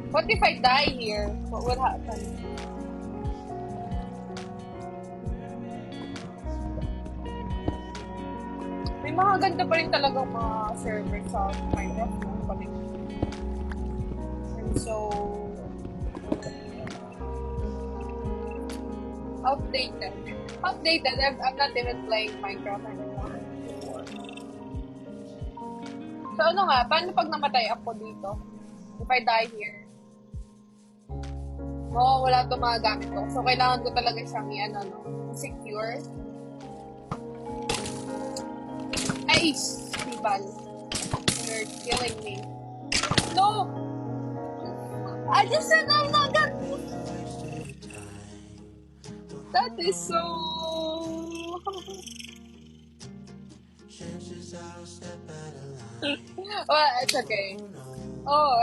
What if I die here? What would happen? May mga ganda pa rin talagang mga server sa Minecraft, no? Balik. And so, outdated. Outdated. I'm not even playing Minecraft anymore. So, ano nga? Paano pag namatay ako dito? If I die here? Oo, wala itong mga gamit ko. So, kailangan ko talaga siyang i-ano, no? Secure. Ay, Stibal. You're killing me. No! I just said I'm not gonna... That is so... well, it's okay. Oh,